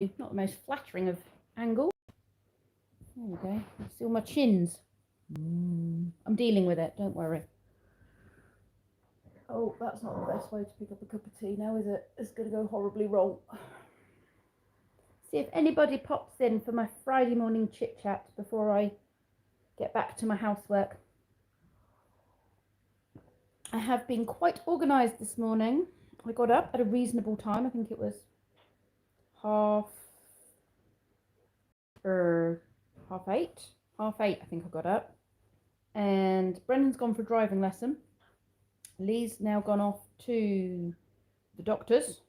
Not the most flattering of angles. There we go. See all my chins. I'm dealing with it, don't worry. Oh, that's not the best way to pick up a cup of tea now, is it? It's going to go horribly wrong. See if anybody pops in for my Friday morning chit chat before I get back to my housework. I have been quite organised this morning. I got up at a reasonable time. I think it was half 8. I think I got up. And Brendan's gone for a driving lesson. Lee's now gone off to the doctor's.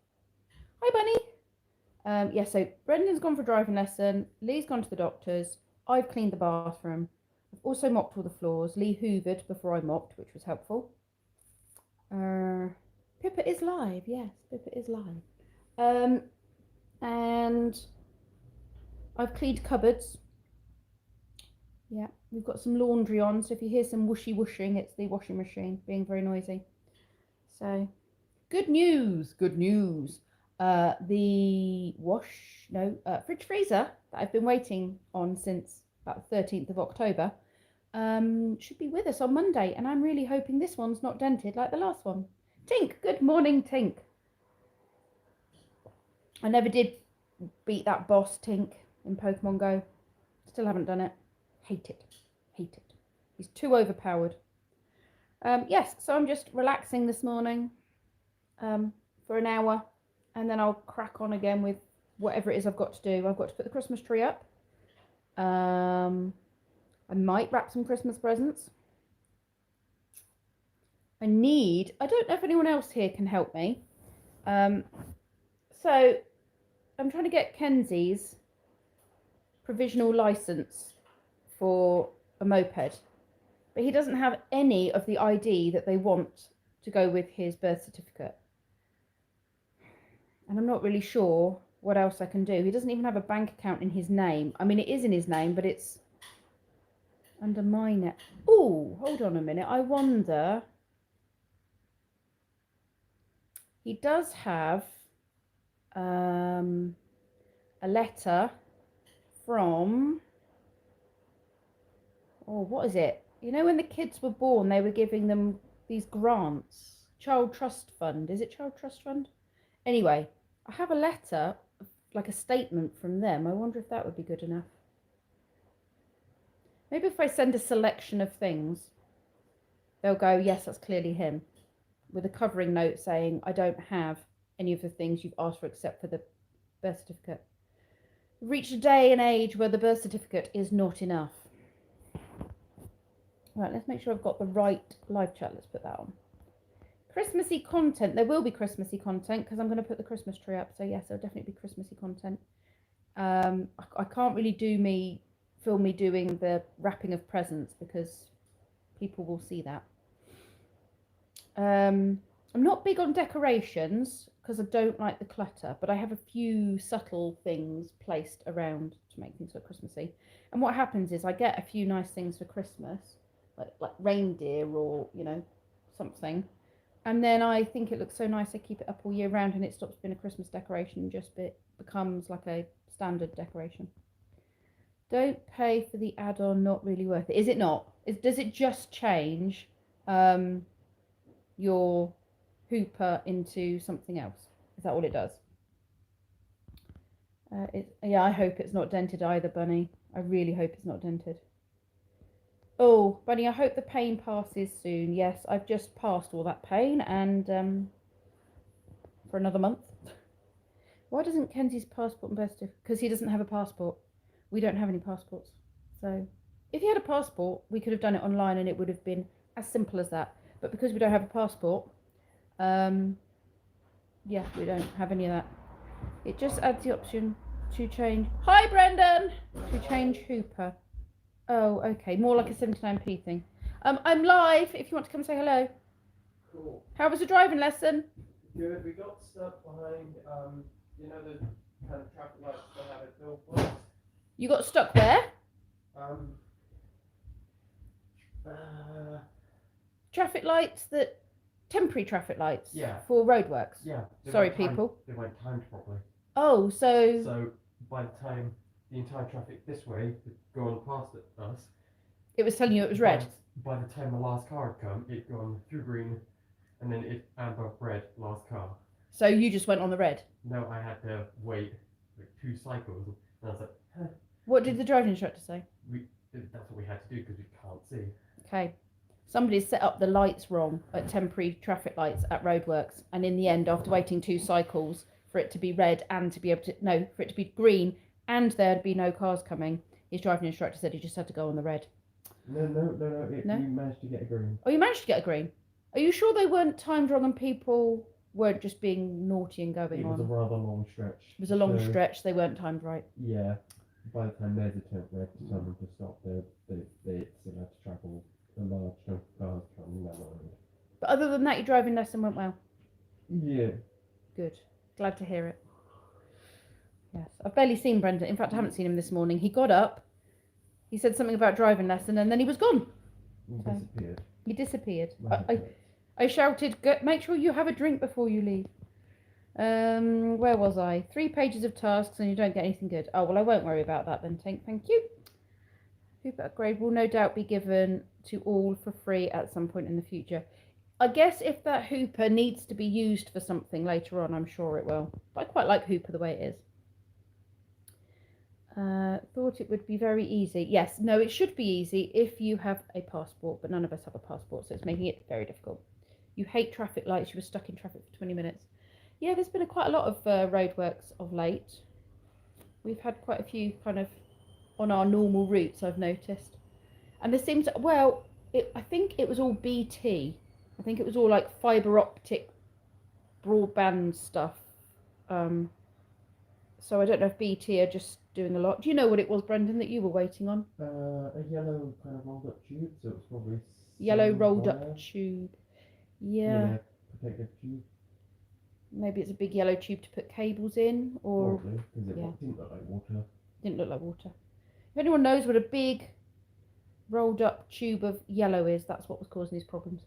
Hi, Bunny. Yeah, so Brendan's gone for a driving lesson. Lee's gone to the doctor's. I've cleaned the bathroom. I've also mopped all the floors. Lee hoovered before I mopped, which was helpful. Pippa is live. Yes, Pippa is live. And I've cleaned cupboards. Yeah, we've got some laundry on, so if you hear some whooshy whooshing, it's the washing machine being very noisy. So, good news, good news. The fridge freezer that I've been waiting on since about the 13th of October should be with us on Monday, and I'm really hoping this one's not dented like the last one. Tink, good morning, Tink. I never did beat that boss, Tink, in Pokemon Go. Still haven't done it. Hate it. He's too overpowered. Yes, so I'm just relaxing this morning for an hour, and then I'll crack on again with whatever it is I've got to do. I've got to put the Christmas tree up. I might wrap some Christmas presents. I don't know if anyone else here can help me. So I'm trying to get Kenzie's provisional license for a moped, but he doesn't have any of the ID that they want to go with his birth certificate, and I'm not really sure what else I can do. He doesn't even have a bank account in his name. I mean, it is in his name, but it's under my name. Oh, hold on a minute. I wonder, he does have a letter from, what is it? You know, when the kids were born, they were giving them these grants. Child Trust Fund. Is it Child Trust Fund? Anyway, I have a letter, like a statement from them. I wonder if that would be good enough. Maybe if I send a selection of things, they'll go, yes, that's clearly him. With a covering note saying, I don't have any of the things you've asked for except for the birth certificate. We've reached a day and age where the birth certificate is not enough. Right, let's make sure I've got the right live chat. Let's put that on. Christmassy content. There will be Christmassy content because I'm going to put the Christmas tree up. So yes, there'll definitely be Christmassy content. I can't really film me doing the wrapping of presents because people will see that. I'm not big on decorations because I don't like the clutter, but I have a few subtle things placed around to make things look Christmassy. And what happens is I get a few nice things for Christmas, like reindeer or, you know, something. And then I think it looks so nice, I keep it up all year round and it stops being a Christmas decoration and just becomes like a standard decoration. Don't pay for the add-on, not really worth it. Is it not? Does it just change your hooper into something else? Is that all it does? Yeah, I hope it's not dented either, Bunny. I really hope it's not dented. Oh, Bunny, I hope the pain passes soon. Yes, I've just passed all that pain and for another month. Why doesn't Kenzie's passport and birth certificate? Because he doesn't have a passport. We don't have any passports. So if he had a passport, we could have done it online and it would have been as simple as that. But because we don't have a passport, yeah, we don't have any of that. It just adds the option to change. Hi, Brendan! To change hooper. Oh, okay. More like a 79p thing. I'm live if you want to come say hello. Cool. How was the driving lesson? Good. We got stuck behind, you know, the kind of traffic lights that have at billboards. You got stuck where? Traffic lights temporary traffic lights? Yeah. For roadworks? Yeah. Sorry, people. They weren't timed properly. Oh, so So by the time the entire traffic this way had gone past us, it was telling you it was red. By the time the last car had come, it'd gone through green, and then it amber red, last car. So you just went on the red. No, I had to wait like 2 cycles, and I was like, huh. What did the driving instructor say? That's what we had to do because we can't see. Okay. Somebody set up the lights wrong at temporary traffic lights at roadworks, and in the end, after waiting 2 cycles for it to be red and to be able to for it to be green and there'd be no cars coming, his driving instructor said he just had to go on the red. No. We managed to get a green. Oh, you managed to get a green. Are you sure they weren't timed wrong and people weren't just being naughty and going on? It was a rather long stretch. It was a long stretch. They weren't timed right. Yeah. By the time there's a turn red to tell them to stop, they still had to travel a large chunk of cars coming that road. But other than that, your driving lesson went well. Yeah. Good. Glad to hear it. Yes. I've barely seen Brendan. In fact, I haven't seen him this morning. He got up. He said something about driving lesson and then he was gone. He disappeared. I shouted, make sure you have a drink before you leave. Where was I? 3 pages of tasks and you don't get anything good. Oh, well, I won't worry about that then, Tink. Thank you. Hooper upgrade will no doubt be given to all for free at some point in the future. I guess if that Hooper needs to be used for something later on, I'm sure it will. But I quite like Hooper the way it is. Thought it would be very easy. Yes, no, it should be easy if you have a passport, but none of us have a passport, so it's making it very difficult. You hate traffic lights. You were stuck in traffic for 20 minutes. Yeah, there's been quite a lot of roadworks of late. We've had quite a few kind of on our normal routes, I've noticed. And there seems, well, I think it was all BT. I think it was all like fibre optic broadband stuff. So I don't know if BT are just doing a lot. Do you know what it was, Brendan, that you were waiting on? A yellow kind of rolled up tube, so it's probably yellow rolled up tube. Yeah. Protective tube. Maybe it's a big yellow tube to put cables in, or probably, because it didn't look like water. Didn't look like water. If anyone knows what a big rolled up tube of yellow is, that's what was causing these problems.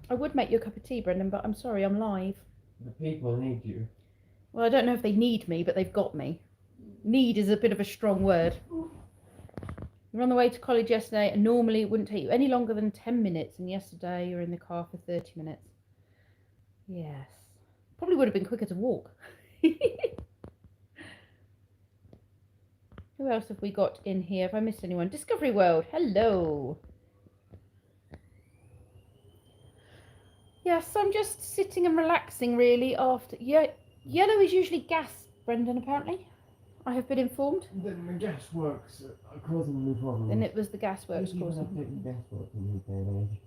I would make you a cup of tea, Brendan, but I'm sorry, I'm live. The people need you. Well, I don't know if they need me, but they've got me. Need is a bit of a strong word. You were on the way to college yesterday, and normally it wouldn't take you any longer than 10 minutes, and yesterday you were in the car for 30 minutes. Yes. Probably would have been quicker to walk. Who else have we got in here? Have I missed anyone? Discovery World, hello. Yes, I'm just sitting and relaxing really after... Yeah, yellow is usually gas, Brendan, apparently. I have been informed. Then the gasworks are causing new problems. Then it was the gasworks causing... Gasworks in these day and age.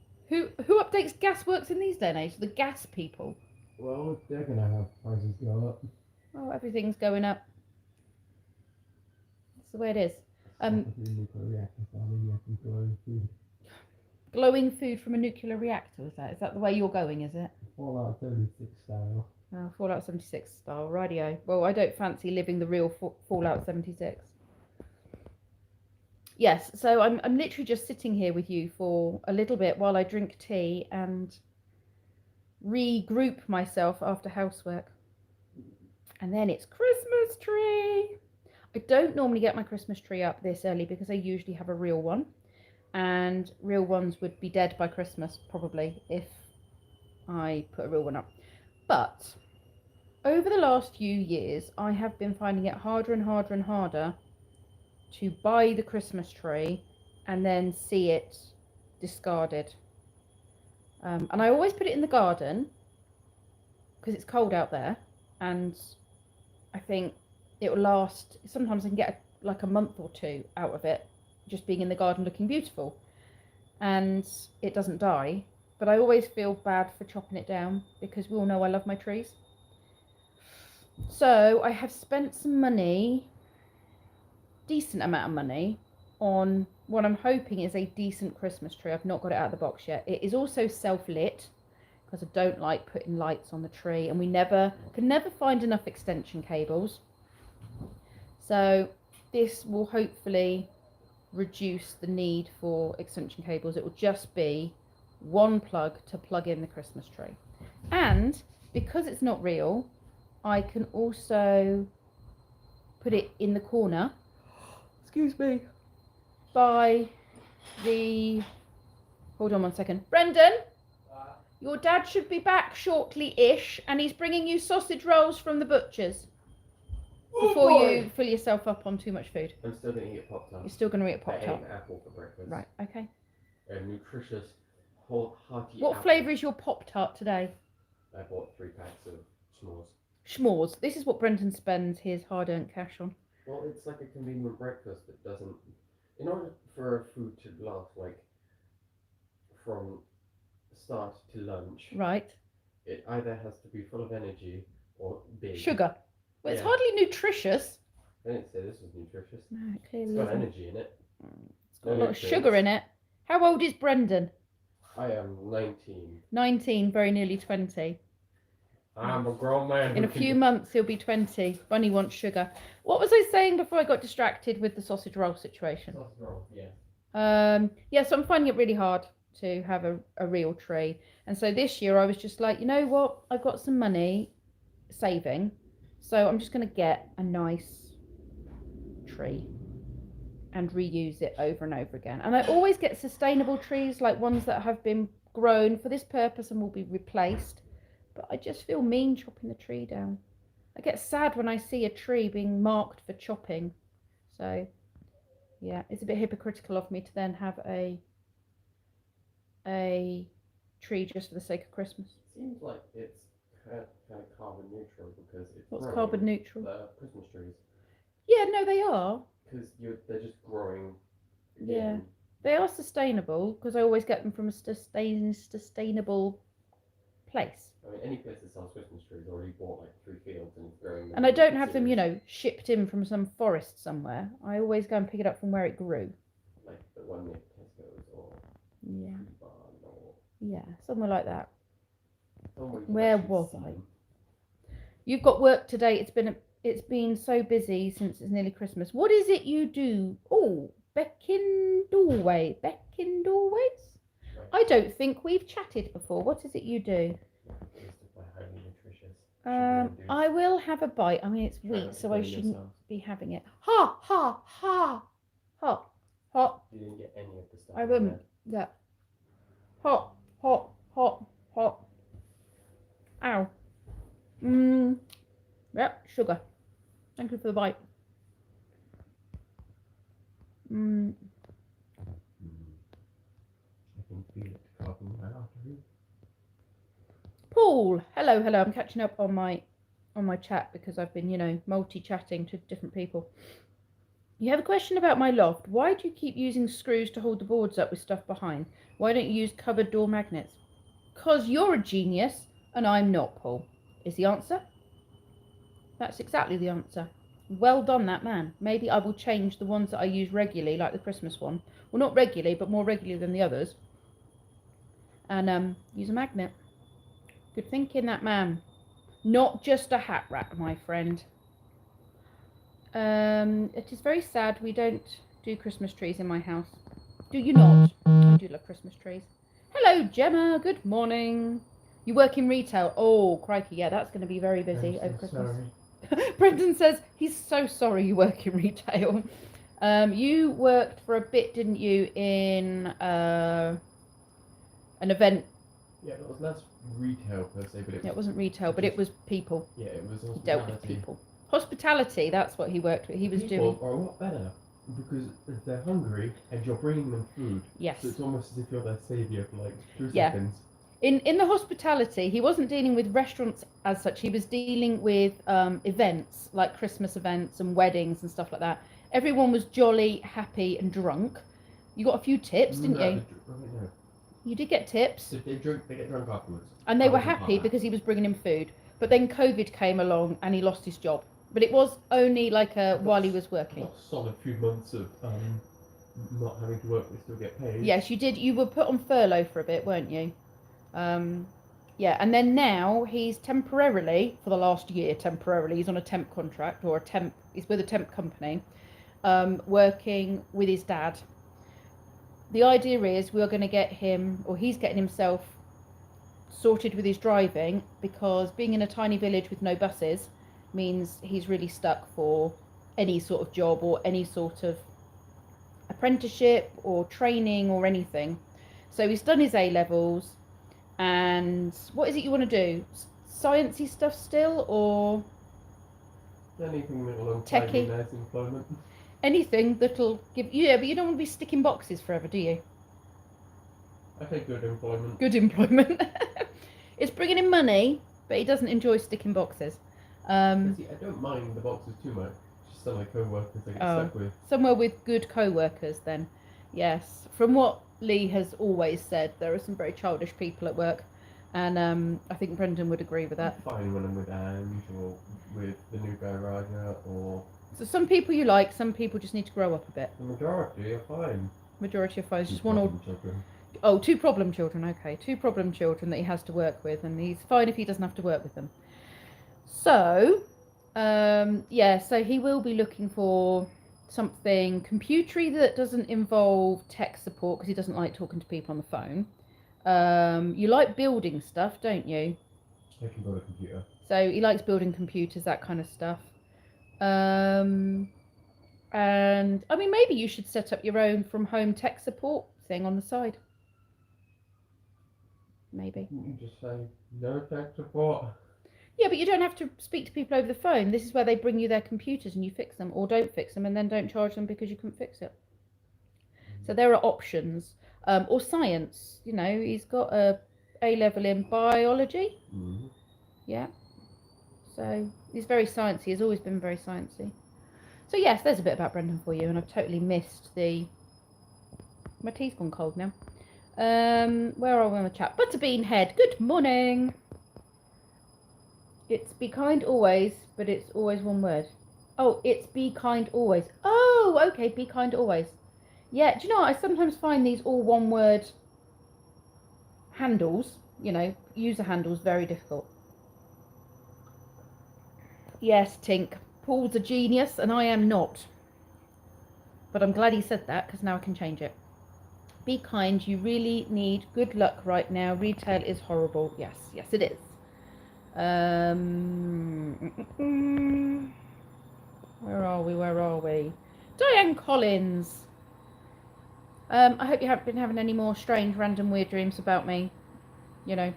Who updates gasworks in these day and age? The gas people. Well, they're going to have prices go up. Oh, everything's going up. That's the way it is. Glowing food from a nuclear reactor, is that the way you're going, is it? Fallout 76 style. Oh, Fallout 76 style, radio. Well, I don't fancy living the real Fallout 76. Yes, so I'm literally just sitting here with you for a little bit while I drink tea and regroup myself after housework. And then it's Christmas tree. I don't normally get my Christmas tree up this early because I usually have a real one. And real ones would be dead by Christmas, probably, if I put a real one up. But over the last few years, I have been finding it harder and harder and harder to buy the Christmas tree and then see it discarded. And I always put it in the garden because it's cold out there. And I think it will last, sometimes I can get like a month or 2 out of it, just being in the garden looking beautiful, and it doesn't die. But I always feel bad for chopping it down because we all know I love my trees. So I have spent some money, decent amount of money, on what I'm hoping is a decent Christmas tree. I've not got it out of the box yet. It is also self-lit because I don't like putting lights on the tree, and we can never find enough extension cables. So this will hopefully reduce the need for extension cables. It will just be one plug to plug in the Christmas tree. And because it's not real, I can also put it in the corner. Excuse me. By the... Hold on 1 second. Brendan, your dad should be back shortly-ish, and he's bringing you sausage rolls from the butcher's. Before you fill yourself up on too much food. I'm still going to eat a Pop-Tart. You're still going to eat a I Pop-Tart. ate an apple for breakfast. Right, okay. A nutritious, whole, hearty What apple. flavour is your Pop-Tart today? I bought 3 packs of s'mores. S'mores. This is what Brendan spends his hard-earned cash on. Well, it's like a convenient breakfast that doesn't... In order for a food to last, like, from start to lunch... Right. It either has to be full of energy or big. Sugar. Well, it's Yeah. hardly nutritious. I didn't say this was nutritious. No, it clearly It's got isn't. energy in it. It's got a lot of sugar in it. How old is Brendan? I am 19. 19, very nearly 20. I'm a grown man. In a few months, he'll be 20. Bunny wants sugar. What was I saying before I got distracted with the sausage roll situation? Sausage roll, yeah. Yeah, so I'm finding it really hard to have a real tree. And so this year I was just like, you know what? I've got some money saving. So I'm just going to get a nice tree and reuse it over and over again. And I always get sustainable trees, like ones that have been grown for this purpose and will be replaced. But I just feel mean chopping the tree down. I get sad when I see a tree being marked for chopping. So yeah, it's a bit hypocritical of me to then have a tree just for the sake of Christmas. Seems like it's kind of carbon neutral because it's What's growing carbon neutral? the Christmas trees. Yeah, no, they are. Because they're just growing. Yeah. They are sustainable because I always get them from a sustainable place. I mean, any place that sells Christmas trees already bought like 3 fields and it's growing them. And I don't have them, you know, shipped in from some forest somewhere. I always go and pick it up from where it grew. Like the one near Tesco's or Yeah. Barn or Yeah, somewhere like that. somewhere you can Where actually was see I? them. You've got work today. It's been so busy since it's nearly Christmas. What is it you do? Oh, Beckin doorways. Right. I don't think we've chatted before. What is it you do? It's just like highly nutritious. sugar induced. I will have a bite. I mean, it's Try wheat, not to so I burn shouldn't yourself. be having it. Ha, ha, ha. Hot, hot. You didn't get any of the stuff. I in wouldn't. there. Yeah. Hot, hot, hot, hot. Ow. Yep, sugar. Thank you for the bite. I can feel it carving my artery. Paul, hello. I'm catching up on my chat because I've been, you know, multi-chatting to different people. You have a question about my loft. Why do you keep using screws to hold the boards up with stuff behind? Why don't you use cupboard door magnets? Because you're a genius and I'm not, Paul, is the answer. That's exactly the answer. Well done, that man. Maybe I will change the ones that I use regularly, like the Christmas one. Well, not regularly, but more regularly than the others. And use a magnet. Good thinking, that man. Not just a hat rack, my friend. It is very sad we don't do Christmas trees in my house. Do you not? I do love Christmas trees. Hello, Gemma. Good morning. You work in retail? Oh, crikey. Yeah, that's going to be very busy over Christmas. Sorry. Brendan says he's so sorry you work in retail. You worked for a bit, didn't you, in an event? Yeah, it was less retail per se, but It wasn't retail, but it was people. Yeah, it was He dealt with people. Hospitality, that's what he worked with. He was People doing. are a lot better because they're hungry and you're bringing them food. Yes. So it's almost as if you're their saviour for like 2 Yeah. seconds. In the hospitality, he wasn't dealing with restaurants as such. He was dealing with events like Christmas events and weddings and stuff like that. Everyone was jolly, happy, and drunk. You got a few tips, didn't you? No. You did get tips, So they get drunk afterwards. and they That were wasn't happy hard. because he was bringing him food. But then COVID came along and he lost his job. But it was only like while he was working. A solid few months of not having to work, they still get paid. Yes, you did. You were put on furlough for a bit, weren't you? Yeah, and then now he's temporarily, for the last year, he's on a temp contract or he's with a temp company, working with his dad. The idea is we're going to get him, or he's getting himself sorted with his driving, because being in a tiny village with no buses means he's really stuck for any sort of job or any sort of apprenticeship or training or anything. So he's done his A-levels, and what is it you want to do? Sciencey stuff still, or Anything that'll techie? nice employment. Anything that'll give, yeah, but you don't want to be sticking boxes forever, do you? I take good employment. Good employment. It's bringing in money, but he doesn't enjoy sticking boxes. See, I don't mind the boxes too much. Just some of my co-workers I get stuck with. Somewhere with good co-workers then. Yes. From what Lee has always said, there are some very childish people at work, and I think Brendan would agree with that. Fine when I'm with Ange or with the new guy Roger, or... So some people you like, some people just need to grow up a bit. The majority are fine. Majority of foes, just Two one or... problem children. Oh, 2 problem children, okay. 2 problem children that he has to work with, and he's fine if he doesn't have to work with them. So, yeah, so he will be looking for something computery that doesn't involve tech support, because he doesn't like talking to people on the phone. You like building stuff, don't you? I can build a computer. So he likes building computers, that kind of stuff. And I mean, maybe you should set up your own from home tech support thing on the side. Maybe. You just say, no tech support. Yeah, but you don't have to speak to people over the phone. This is where they bring you their computers and you fix them, or don't fix them and then don't charge them because you couldn't fix it. So there are options. Or science, you know, he's got a A-level in biology. Mm-hmm. Yeah. So he's very sciencey. He's always been very sciencey. So yes, there's a bit about Brendan for you, and I've totally missed the... My tea's gone cold now. Where are we on the chat? Butterbean Head, good morning. It's be kind always, but it's always one word. Oh, it's be kind always. Oh, okay, be kind always. Yeah, do you know what? I sometimes find these all one word handles, you know, user handles, very difficult. Yes, Tink. Paul's a genius and I am not. But I'm glad he said that, because now I can change it. Be kind. You really need good luck right now. Retail is horrible. Yes, yes it is. Where are we? Diane Collins. I hope you haven't been having any more strange, random, weird dreams about me. You know.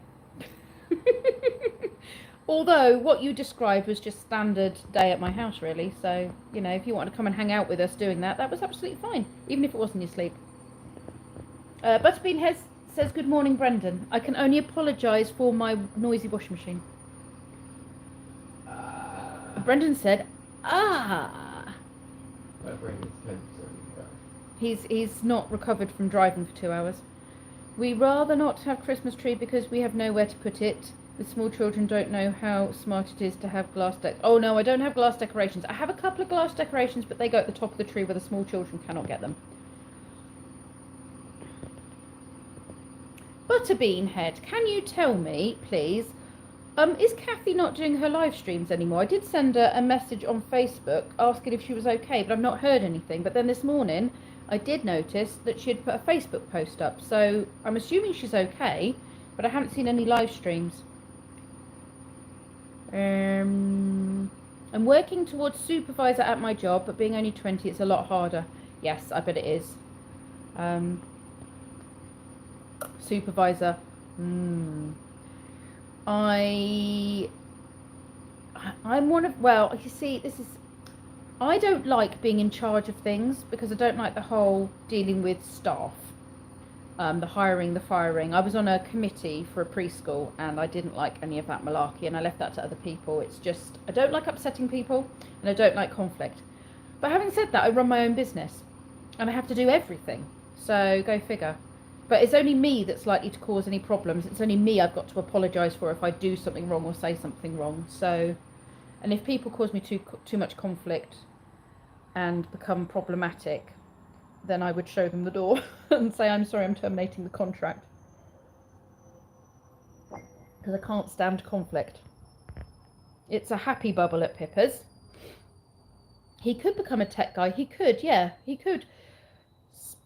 Although what you described was just standard day at my house, really. So, you know, if you want to come and hang out with us doing that, that was absolutely fine, even if it wasn't your sleep. Butterbean says, good morning, Brendan. I can only apologise for my noisy washing machine. Brendan said, ah. My brain is 10%. He's not recovered from driving for 2 hours. We rather not have Christmas tree because we have nowhere to put it. The small children don't know how smart it is to have glass Oh no, I don't have glass decorations. I have a couple of glass decorations, but they go at the top of the tree where the small children cannot get them. Butterbean Head, can you tell me, please, is Kathy not doing her live streams anymore? I did send her a message on Facebook asking if she was okay, but I've not heard anything. But then this morning, I did notice that she had put a Facebook post up. So I'm assuming she's okay, but I haven't seen any live streams. I'm working towards supervisor at my job, but being only 20, it's a lot harder. Yes, I bet it is. Supervisor. I'm one of, well, you see, I don't like being in charge of things because I don't like the whole dealing with staff. The hiring, the firing. I was on a committee for a preschool and I didn't like any of that malarkey, and I left that to other people. It's just, I don't like upsetting people and I don't like conflict. But having said that, I run my own business and I have to do everything. So go figure. But it's only me that's likely to cause any problems. It's only me I've got to apologise for if I do something wrong or say something wrong. So, and if people cause me too much conflict and become problematic, then I would show them the door and say, I'm sorry, I'm terminating the contract. Because I can't stand conflict. It's a happy bubble at Pippa's. He could become a tech guy. He could, yeah, he could.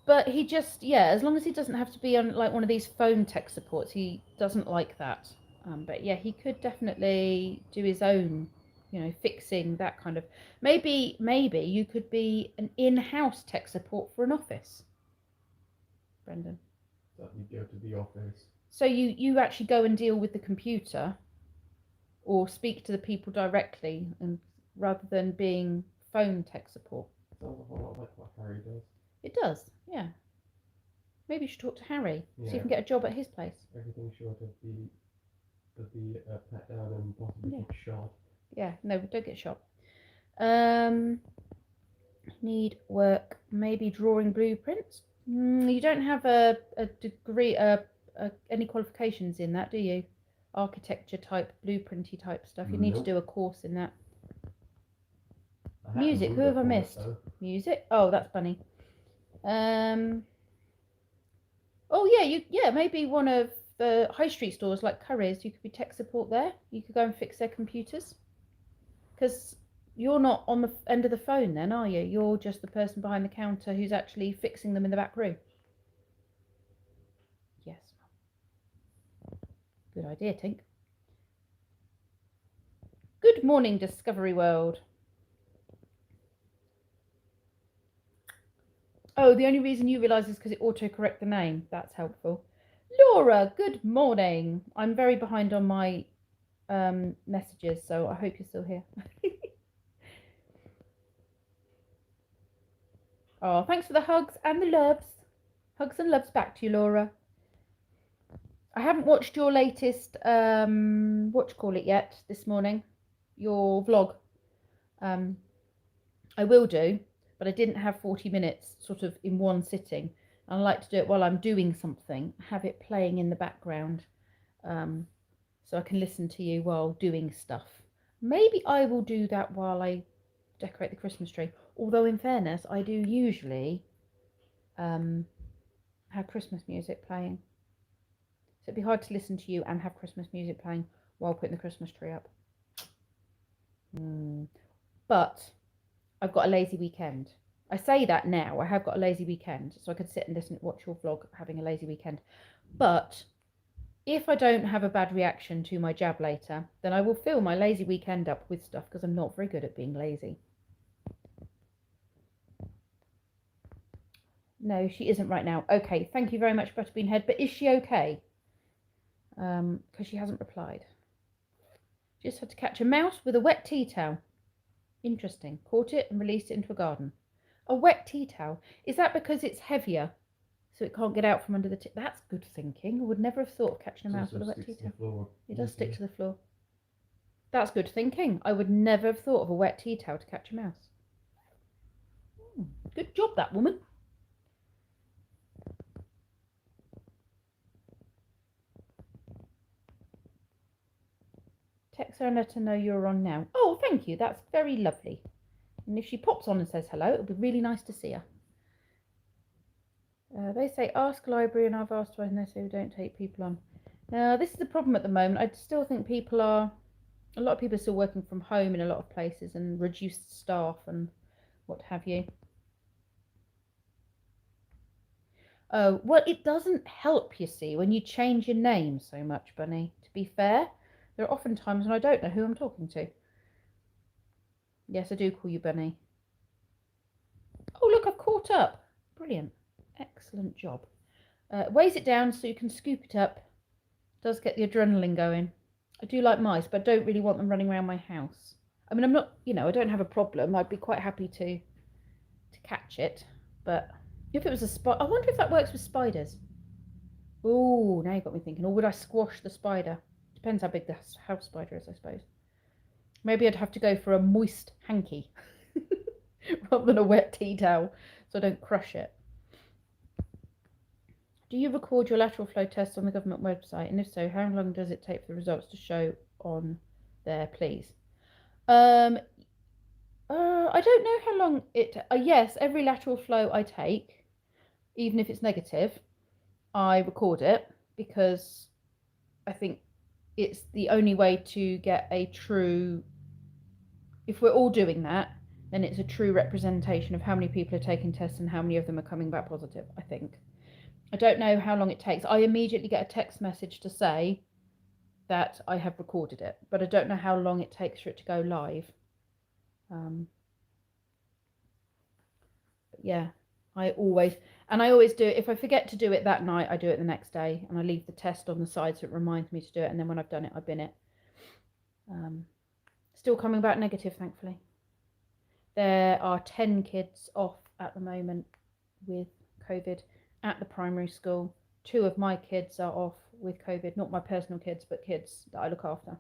But he just, yeah, as long as he doesn't have to be on like one of these phone tech supports, he doesn't like that. But yeah, he could definitely do his own, fixing that kind of. Maybe you could be an in-house tech support for an office, Brendan. That you go to the office. So you actually go and deal with the computer, or speak to the people directly, and rather than being phone tech support. Sounds a whole lot like what Harry does. It does, yeah. Maybe you should talk to Harry, so you Yeah. can get a job at his place. Everything short of the pat down and possibly Yeah. get shot. Yeah, no, don't get shot. Need work, maybe drawing blueprints. You don't have a degree, any qualifications in that, do you? Architecture type, blueprinty type stuff. You need to Nope. do a course in that. I had Music, to who have I for it, missed? though. Music. Oh, that's funny. Oh yeah, maybe one of the high street stores like Curry's. You could be tech support there. You could go and fix their computers. Because you're not on the end of the phone then, are you? You're just the person behind the counter who's actually fixing them in the back room. Yes. Good idea, Tink. Good morning, Discovery World. Oh, the only reason you realise is because it autocorrect the name. That's helpful. Laura, good morning. I'm very behind on my messages, so I hope you're still here. Oh, thanks for the hugs and the loves. Hugs and loves back to you, Laura. I haven't watched your latest, yet this morning. Your vlog. I will do, but I didn't have 40 minutes sort of in one sitting. I like to do it while I'm doing something, have it playing in the background, so I can listen to you while doing stuff. Maybe I will do that while I decorate the Christmas tree. Although in fairness, I do usually have Christmas music playing. So it'd be hard to listen to you and have Christmas music playing while putting the Christmas tree up. But I've got a lazy weekend. I say that now, I have got a lazy weekend, so I could sit and listen, watch your vlog having a lazy weekend. But if I don't have a bad reaction to my jab later, then I will fill my lazy weekend up with stuff, because I'm not very good at being lazy. No, she isn't right now. Okay, thank you very much, Butterbeanhead. But is she okay? Because she hasn't replied. Just had to catch a mouse with a wet tea towel. Interesting. Caught it and released it into a garden. A wet tea towel. Is that because it's heavier, so it can't get out from under the tea? That's good thinking. I would never have thought of catching a mouse with a wet tea towel. It does stick to the floor. That's good thinking. I would never have thought of a wet tea towel to catch a mouse. Good job, that woman. Text her and let her know you're on now. Oh, thank you. That's very lovely. And if she pops on and says hello, it'll be really nice to see her. They say ask library, and I've asked twice, and they say we don't take people on. Now, this is the problem at the moment. I still think a lot of people are still working from home in a lot of places, and reduced staff and what have you. Oh, well, it doesn't help, you see, when you change your name so much, Bunny. To be fair, there are often times when I don't know who I'm talking to. Yes, I do call you Bunny. Oh, look, I've caught up. Brilliant. Excellent job. Weighs it down so you can scoop it up. Does get the adrenaline going. I do like mice, but I don't really want them running around my house. I mean, I'm not, I don't have a problem. I'd be quite happy to catch it. But if it was a spider, I wonder if that works with spiders. Oh, now you've got me thinking. Or would I squash the spider? Depends how big the house spider is, I suppose. Maybe I'd have to go for a moist hanky rather than a wet tea towel, so I don't crush it. Do you record your lateral flow tests on the government website? And if so, how long does it take for the results to show on there, please? I don't know how long it... yes, every lateral flow I take, even if it's negative, I record it, because I think it's the only way to get a true... If we're all doing that, then it's a true representation of how many people are taking tests and how many of them are coming back positive, I think. I don't know how long it takes. I immediately get a text message to say that I have recorded it, but I don't know how long it takes for it to go live. But yeah, I always do it. If I forget to do it that night, I do it the next day, and I leave the test on the side so it reminds me to do it, and then when I've done it, I bin it. Still coming back negative, thankfully. There are 10 kids off at the moment with COVID at the primary school. 2 of my kids are off with COVID, not my personal kids, but kids that I look after.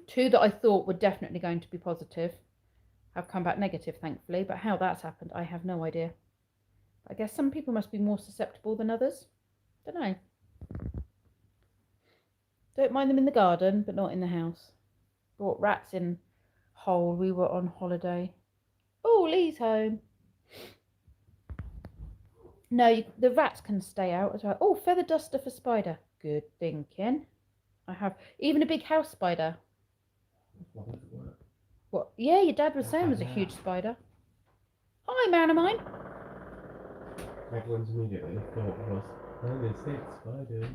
2 that I thought were definitely going to be positive have come back negative, thankfully, but how that's happened, I have no idea. I guess some people must be more susceptible than others. Don't know. Don't mind them in the garden, but not in the house. Brought rats in hole. We were on holiday. Oh, Lee's home. No, the rats can stay out as well. Oh, feather duster for spider. Good thinking. I have even a big house spider. What? Yeah, your dad was saying was a huge spider. Hi, man of mine. Everyone's immediately thought was, I only hate spiders.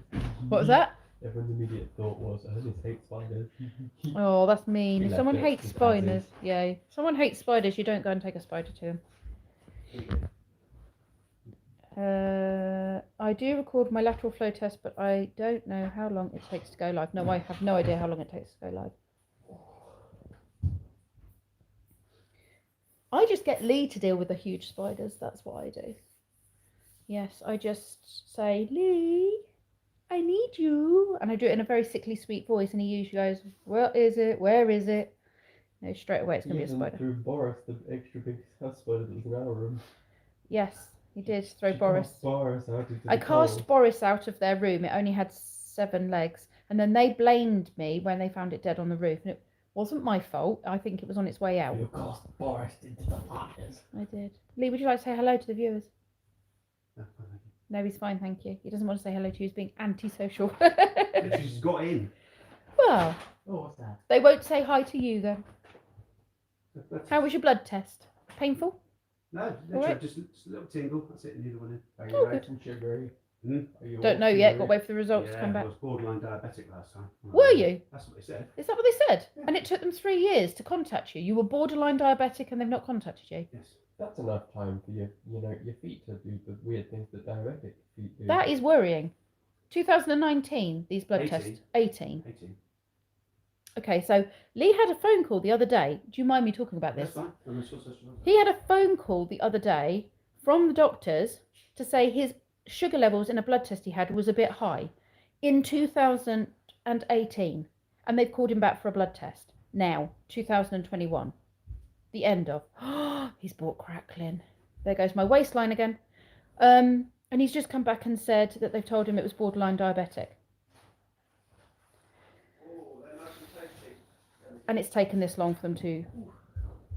What was that? Everyone's immediate thought was, I only hate spiders. Oh, that's mean. If someone hates as spiders, is. yeah. If someone hates spiders, you don't go and take a spider to them. I do record my lateral flow test, but I don't know how long it takes to go live. No, I have no idea how long it takes to go live. I just get Lee to deal with the huge spiders. That's what I do. Yes, I just say, Lee, I need you. And I do it in a very sickly sweet voice. And he usually goes, what is it? Where is it? No, straight away it's going to be a spider. Threw Boris, the extra big house spider that was in our room. Yes, he did throw Boris. Boris out into I the cast cold. Boris out of their room. It only had 7 legs. And then they blamed me when they found it dead on the roof. And it wasn't my fault. I think it was on its way out. You cast Boris into the fires. I did. Lee, would you like to say hello to the viewers? No, he's fine, thank you. He doesn't want to say hello to you. He's being antisocial. She's got in. Well, Oh, what's that? they won't say hi to you then. How was your blood test? Painful? No, All right. just a little tingle. That's it. The other one in. Are Oh, you nice and sugary? Are you Don't know all yet. sugary? Got to wait for the results to Yeah, come I back. was borderline diabetic last time. Were you? That's what they said. Is that what they said? And it took them 3 years to contact you. You were borderline diabetic and they've not contacted you. Yes. That's enough time for your feet to do the weird things that diabetic feet do. That is worrying. 2019, these blood 18. tests. 18. 18. Okay, so Lee had a phone call the other day. Do you mind me talking about this? That's fine. I'm sure such a- He had a phone call the other day from the doctors to say his sugar levels in a blood test he had was a bit high in 2018. And they've called him back for a blood test. Now, 2021. The end of. He's bought crackling. There goes my waistline again. And he's just come back and said that they've told him it was borderline diabetic. And it's taken this long for them to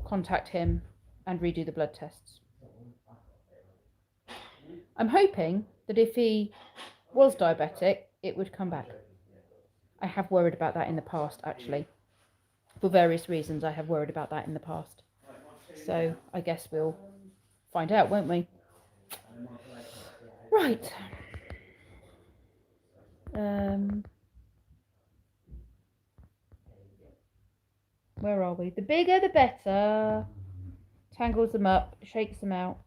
contact him and redo the blood tests. I'm hoping that if he was diabetic, it would come back. I have worried about that in the past, actually. For various reasons, I have worried about that in the past. So I guess we'll find out, won't we? Right. Where are we? The bigger, the better. Tangles them up, shakes them out.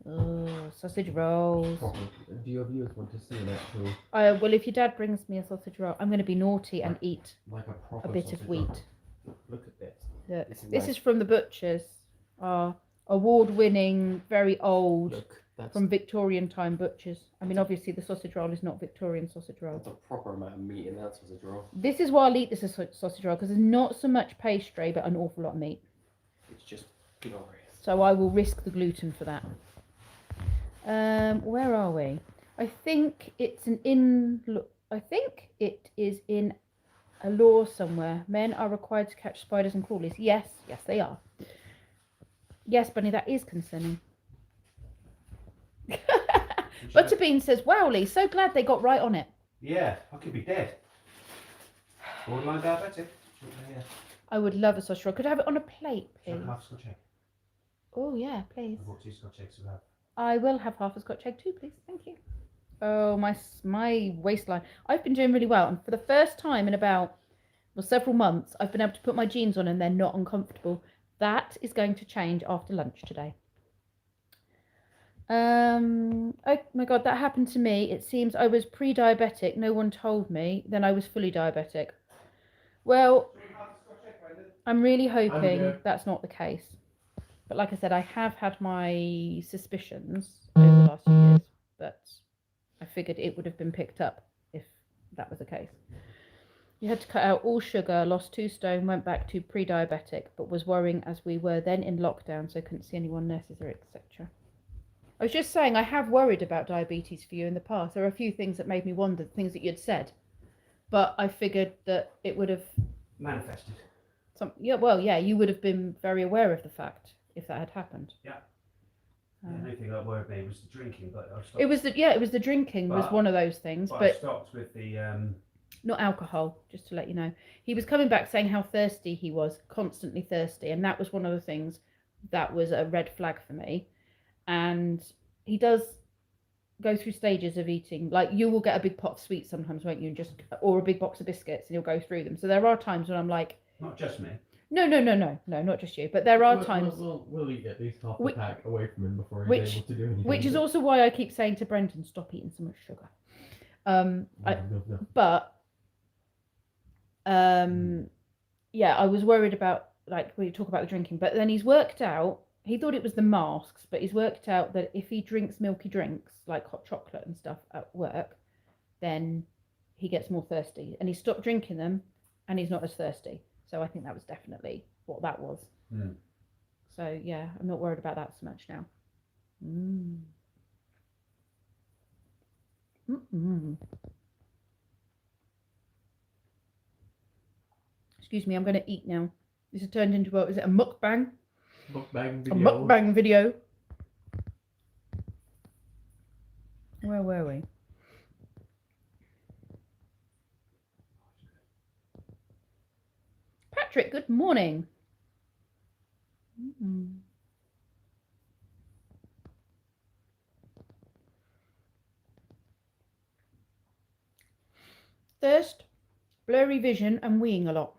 Oh, sausage rolls. Do your viewers want to see an actual, Well, if your dad brings me a sausage roll, I'm going to be naughty and eat like a proper a bit of sausage wheat. roll? Look at this. Look, This is this nice. is from the butchers. Award-winning, very old, Look, that's from Victorian time butchers. I mean, obviously the sausage roll is not Victorian sausage roll. a proper amount of meat in that sausage roll. This is why I'll eat this as sausage roll, because there's not so much pastry, but an awful lot of meat. It's just glorious. So I will risk the gluten for that. Where are we? I think it's I think it is in a law somewhere. Men are required to catch spiders and crawlies. Yes, they are. Yes, Bunny, that is concerning. Butterbean says, wow, Lee, so glad they got right on it. Yeah, I could be dead. Borderline diabetic. Yeah. I would love a sausage roll. Could I have it on a plate, Do you please? have half Scotch egg? Oh, yeah, please. I bought 2 Scotch eggs to have. I will have half a Scotch egg too, please. Thank you. Oh, my waistline. I've been doing really well. And for the first time in about, several months, I've been able to put my jeans on and they're not uncomfortable. That is going to change after lunch today. Oh my God, that happened to me. It seems I was pre-diabetic. No one told me. Then I was fully diabetic. Well, I'm really hoping that's not the case. But like I said, I have had my suspicions over the last few years, but I figured it would have been picked up if that was the case. You had to cut out all sugar, lost 2 stone, went back to pre-diabetic, but was worrying as we were then in lockdown, so couldn't see anyone, nurses or etc. I was just saying I have worried about diabetes for you in the past. There are a few things that made me wonder, things that you'd said, but I figured that it would have Manifested. you would have been very aware of the fact if that had happened. Yeah. The only thing that worried me was the drinking, but I stopped. It was the drinking was one of those things, I but stopped with the not alcohol, just to let you know. He was coming back saying how thirsty he was, constantly thirsty, and that was one of the things that was a red flag for me. And he does go through stages of eating. Like, you will get a big pot of sweets sometimes, won't you? Or a big box of biscuits, and you'll go through them. So there are times when I'm like, not just me. no, not just you, but there are times. Will you get at least half the pack away from him before he's which- able to do anything? Which is also why I keep saying to Brendan, stop eating so much sugar. No. But yeah, I was worried about, like, when you talk about the drinking, but then he's worked out, he thought it was the masks, but he's worked out that if he drinks milky drinks, like hot chocolate and stuff at work, then he gets more thirsty. And he stopped drinking them and he's not as thirsty. So I think that was definitely what that was. Mm. So yeah, I'm not worried about that so much now. Excuse me, I'm going to eat now. This has turned into a mukbang? Mukbang A video. mukbang video. Where were we? Patrick, good morning. Thirst, blurry vision, and weeing a lot.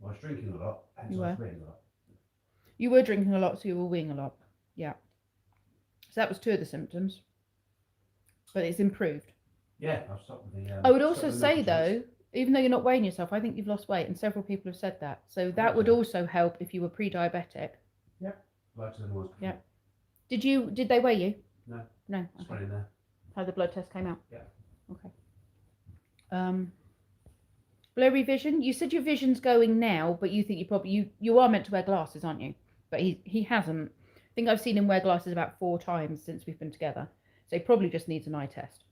I was drinking a lot, and You I was were? weeing a lot. You were drinking a lot, so you were weeing a lot. Yeah. So that was 2 of the symptoms. But it's improved. Yeah, I've stopped with the. I would also stopped with say, milk though, even though you're not weighing yourself, I think you've lost weight, and several people have said that. So that would also help if you were pre-diabetic. Like to the was. Yeah. Did they weigh you? No. No. It's Okay. running there. How the blood test came out? Yeah. Okay. Blurry vision. You said your vision's going now, but you think you are meant to wear glasses, aren't you? But he hasn't. I think I've seen him wear glasses about 4 times since we've been together. So he probably just needs an eye test.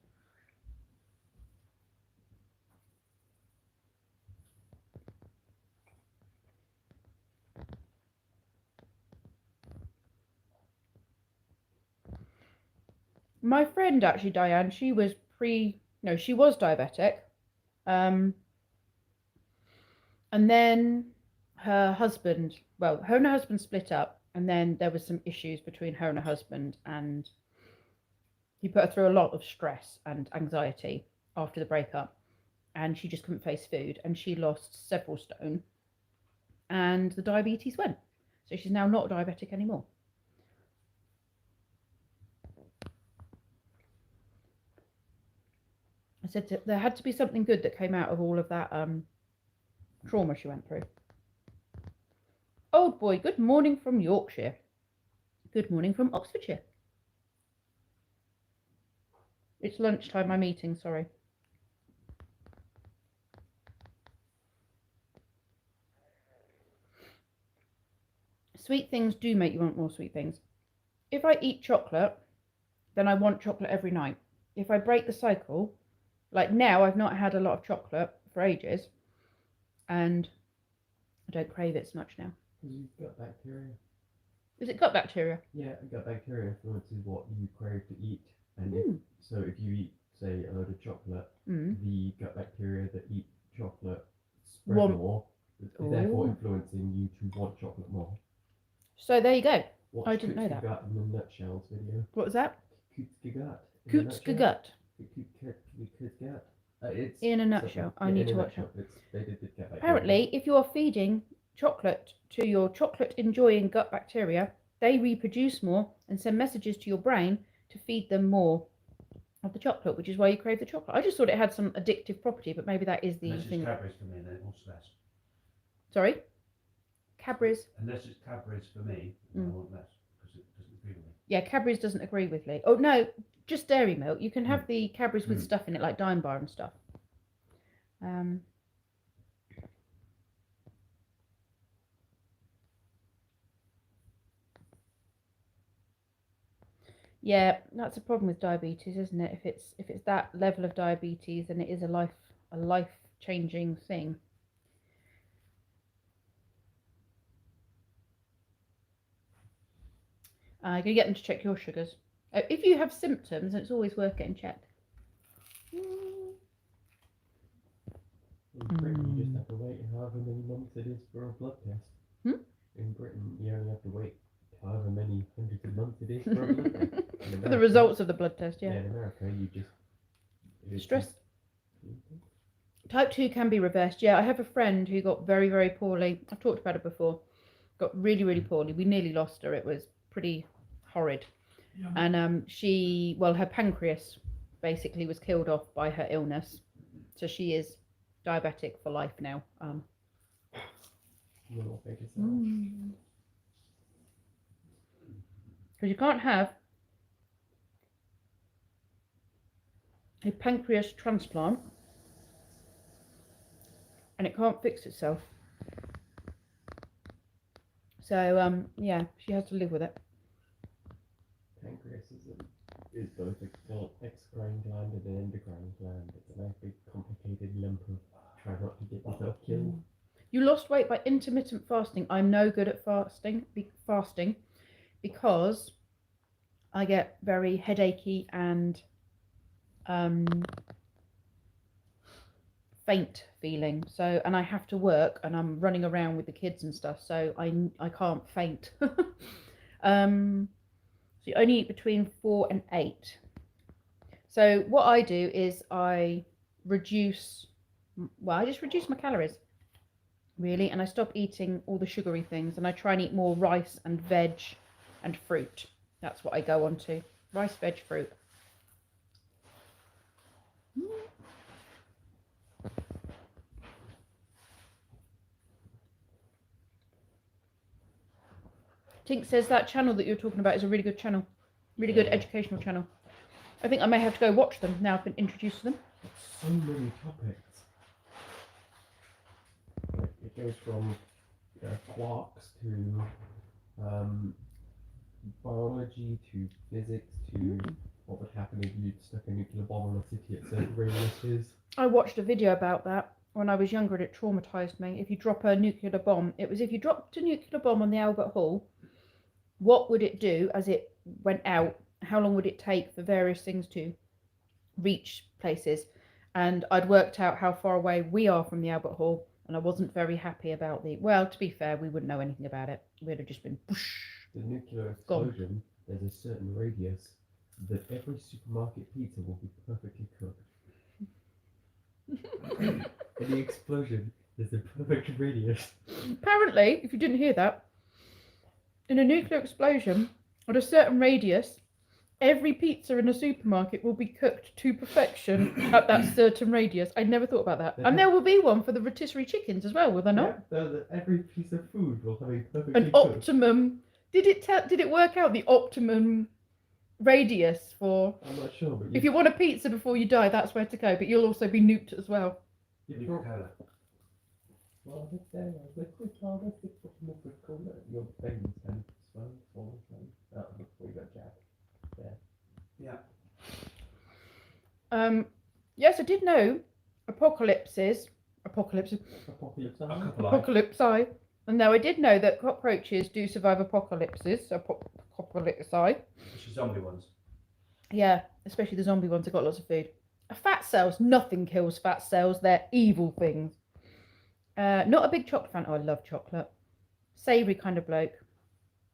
My friend, actually, Diane, she was diabetic. And then her husband, her and her husband split up, and then there was some issues between her and her husband, and he put her through a lot of stress and anxiety after the breakup, and she just couldn't face food, and she lost several stone, and the diabetes went. So she's now not diabetic anymore. I said there had to be something good that came out of all of that trauma she went through. Old boy, good morning from Yorkshire. Good morning from Oxfordshire. It's lunchtime, I'm eating, sorry. Sweet things do make you want more sweet things. If I eat chocolate, then I want chocolate every night. If I break the cycle, like now, I've not had a lot of chocolate for ages, and I don't crave it so much now. Because you've got bacteria. Is it gut bacteria? Yeah, gut bacteria influences what you crave to eat. And if you eat, say, a load of chocolate, the gut bacteria that eat chocolate spread Want- more, therefore Ooh. influencing you to want chocolate more. So there you go. Watch I didn't know that. Kutskagat in a nutshell video. What was that? Kutskagat. Kutskagut. Kutskagat. It's In a nutshell. I need to watch it. They did get that. Apparently, if you are feeding chocolate to your chocolate-enjoying gut bacteria, they reproduce more and send messages to your brain to feed them more of the chocolate, which is why you crave the chocolate. I just thought it had some addictive property, but maybe that is the Unless it's thing. Cadbury's for me, then it wants less. Sorry? Cadbury's. Unless it's Cadbury's for me, then I want less because it doesn't agree with me. Yeah, Cadbury's doesn't agree with Lee. Oh, no, just dairy milk. You can have the Cadbury's with stuff in it, like Dime Bar and stuff. Yeah, that's a problem with diabetes, isn't it? If it's that level of diabetes, then it is a life changing thing. I'm going to get them to check your sugars. If you have symptoms, it's always worth getting checked. In Britain, you just have to wait however many months it is for a blood test. In Britain, you only have to wait however many hundreds of months it is for a blood test. For the results of the blood test, yeah. In America, you just... Stress. Type 2 can be reversed. Yeah, I have a friend who got very, very poorly. I've talked about it before. Got really, really poorly. We nearly lost her. It was pretty horrid. Yeah. And her pancreas basically was killed off by her illness. So she is diabetic for life now. Because you can't have a pancreas transplant and it can't fix itself. So yeah, she has to live with it. Pancreas is both an exocrine gland and an endocrine gland. It's a nice big complicated lump of try not to get yourself killed. You lost weight by intermittent fasting. I'm no good at fasting because I get very headachy and faint feeling. So, and I have to work and I'm running around with the kids and stuff, so I can't faint. So you only eat between 4 and 8. So what I do is I just reduce my calories, really, and I stop eating all the sugary things, and I try and eat more rice and veg and fruit. That's what I go on to. Rice, veg, fruit. Tink says that channel that you're talking about is a really good channel. Really good educational channel. I think I may have to go watch them now I've been introduced to them. So many topics. It goes from quarks to biology to physics to what would happen if you stuck a nuclear bomb on a city at certain radiuses. I watched a video about that when I was younger and it traumatised me. If you drop a nuclear bomb, it was if you dropped a nuclear bomb on the Albert Hall, what would it do as it went out? How long would it take for various things to reach places? And I'd worked out how far away we are from the Albert Hall, and I wasn't very happy about well, to be fair, we wouldn't know anything about it. We'd have just been whoosh. The nuclear explosion, there's a certain radius that every supermarket pizza will be perfectly cooked. In the explosion, there's a perfect radius. Apparently, if you didn't hear that, in a nuclear explosion, at a certain radius, every pizza in a supermarket will be cooked to perfection at that certain radius. I'd never thought about that. And there will be one for the rotisserie chickens as well, will there not? Yeah, every piece of food will have a perfectly An optimum. Did it work out the optimum radius for? I'm not sure, but if you want a pizza before you die, that's where to go. But you'll also be nuked as well. Well, your veins and swell. Oh, we got Jack. Yeah. Yes, I did know apocalypse. And now I did know that cockroaches do survive apocalypses. Apocalypse. Which is zombie ones. Yeah, especially the zombie ones have got lots of food. Fat cells, nothing kills fat cells. They're evil things. Not a big chocolate fan. Oh, I love chocolate. Savoury kind of bloke.